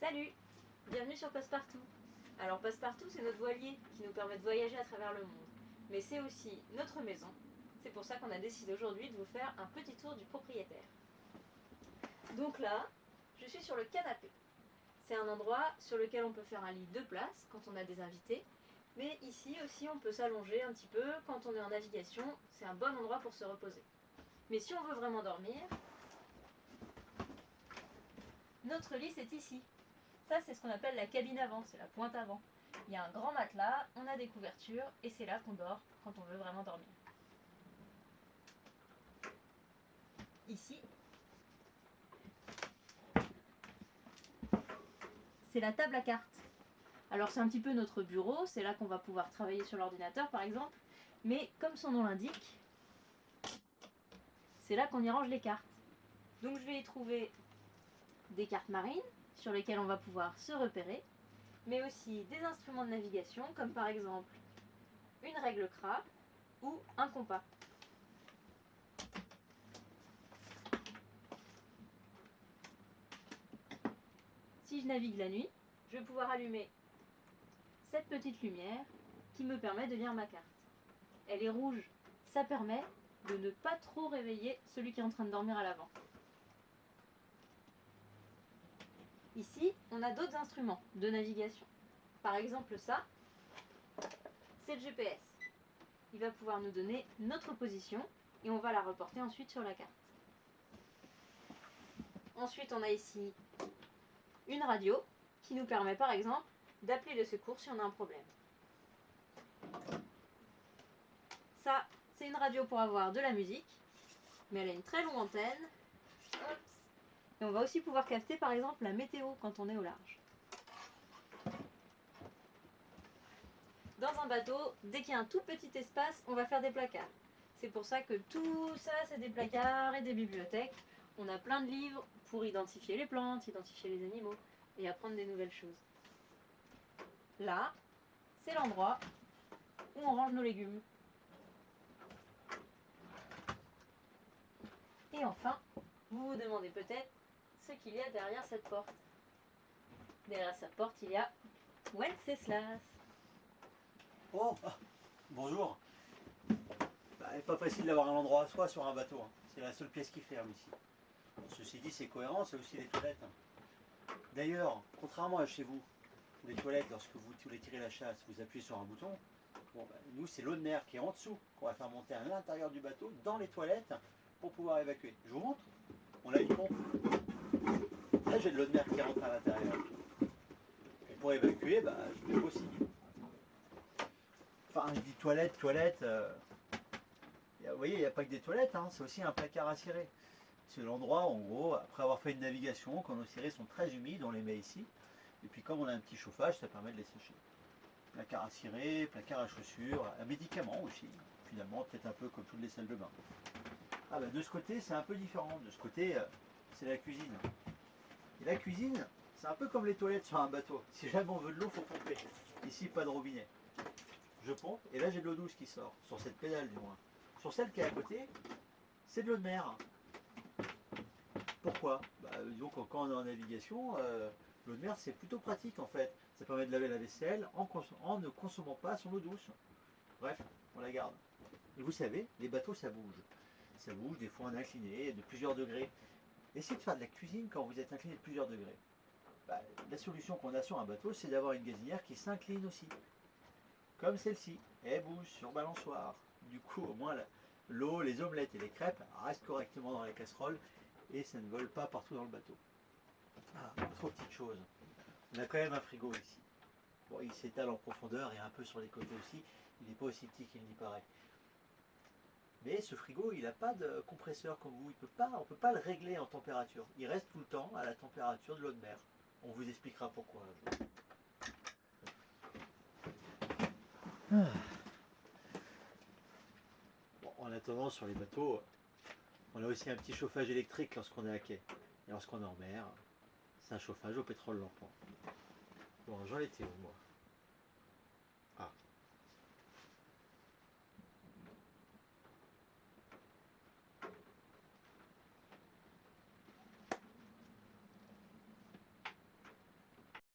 Salut! Bienvenue sur Passepartout. Alors Passepartout, c'est notre voilier qui nous permet de voyager à travers le monde. Mais c'est aussi notre maison. C'est pour ça qu'on a décidé aujourd'hui de vous faire un petit tour du propriétaire. Donc là, je suis sur le canapé. C'est un endroit sur lequel on peut faire un lit 2 places quand on a des invités. Mais ici aussi, on peut s'allonger un petit peu quand on est en navigation. C'est un bon endroit pour se reposer. Mais si on veut vraiment dormir, notre lit c'est ici. Ça c'est ce qu'on appelle la cabine avant, c'est la pointe avant. Il y a un grand matelas, on a des couvertures et c'est là qu'on dort quand on veut vraiment dormir. Ici, c'est la table à cartes. Alors c'est un petit peu notre bureau, c'est là qu'on va pouvoir travailler sur l'ordinateur par exemple, mais comme son nom l'indique, c'est là qu'on y range les cartes. Donc je vais y trouver des cartes marines sur lesquelles on va pouvoir se repérer, mais aussi des instruments de navigation comme par exemple une règle CRA ou un compas. Si je navigue la nuit, je vais pouvoir allumer cette petite lumière qui me permet de lire ma carte. Elle est rouge, ça permet de ne pas trop réveiller celui qui est en train de dormir à l'avant. Ici, on a d'autres instruments de navigation. Par exemple ça, c'est le GPS. Il va pouvoir nous donner notre position et on va la reporter ensuite sur la carte. Ensuite, on a ici une radio qui nous permet par exemple d'appeler le secours si on a un problème. Ça, c'est une radio pour avoir de la musique, mais elle a une très longue antenne. Et on va aussi pouvoir capter par exemple la météo quand on est au large. Dans un bateau, dès qu'il y a un tout petit espace, on va faire des placards. C'est pour ça que tout ça, c'est des placards et des bibliothèques. On a plein de livres pour identifier les plantes, identifier les animaux et apprendre des nouvelles choses. Là, c'est l'endroit où on range nos légumes. Et enfin, vous vous demandez peut-être ce qu'il y a derrière cette porte. Derrière cette porte, il y a Wenceslas. Oh, bonjour. Pas facile d'avoir un endroit à soi sur un bateau. C'est la seule pièce qui ferme ici. Ceci dit, c'est cohérent, c'est aussi les toilettes. D'ailleurs, contrairement à chez vous, où les toilettes, lorsque vous voulez tirer la chasse, vous appuyez sur un bouton. Nous, c'est l'eau de mer qui est en dessous, qu'on va faire monter à l'intérieur du bateau, dans les toilettes, pour pouvoir évacuer. Je vous montre. On a une pompe. Là, j'ai de l'eau de mer qui rentre à l'intérieur. Et pour évacuer, je peux aussi. Enfin, je dis toilette. Vous voyez, il n'y a pas que des toilettes, c'est aussi un placard à cirer. C'est l'endroit, en gros, après avoir fait une navigation, quand nos cirés sont très humides, on les met ici. Et puis comme on a un petit chauffage, ça permet de les sécher. Placard à cirer, placard à chaussures, un médicament aussi. Finalement, peut-être un peu comme toutes les salles de bain. De ce côté, c'est un peu différent. De ce côté, c'est la cuisine. Et la cuisine, c'est un peu comme les toilettes sur un bateau. Si jamais on veut de l'eau, il faut pomper. Ici, pas de robinet. Je pompe, et là j'ai de l'eau douce qui sort, sur cette pédale du moins. Sur celle qui est à côté, c'est de l'eau de mer. Pourquoi disons que quand on est en navigation, l'eau de mer c'est plutôt pratique en fait. Ça permet de laver la vaisselle en ne consommant pas son eau douce. Bref, on la garde. Et vous savez, les bateaux ça bouge. Ça bouge des fois en incliné de plusieurs degrés. Essayez de faire de la cuisine quand vous êtes incliné de plusieurs degrés. La solution qu'on a sur un bateau, c'est d'avoir une gazinière qui s'incline aussi. Comme celle-ci, elle bouge sur balançoire. Du coup, au moins, l'eau, les omelettes et les crêpes restent correctement dans la casserole et ça ne vole pas partout dans le bateau. Autre petite chose, on a quand même un frigo ici. Bon, il s'étale en profondeur et un peu sur les côtés aussi. Il n'est pas aussi petit qu'il n'y paraît. Mais ce frigo, il n'a pas de compresseur comme vous. On ne peut pas le régler en température. Il reste tout le temps à la température de l'eau de mer. On vous expliquera pourquoi un jour. En attendant, sur les bateaux, on a aussi un petit chauffage électrique lorsqu'on est à quai. Et lorsqu'on est en mer, c'est un chauffage au pétrole lampant. Bon, j'en étais où, moi?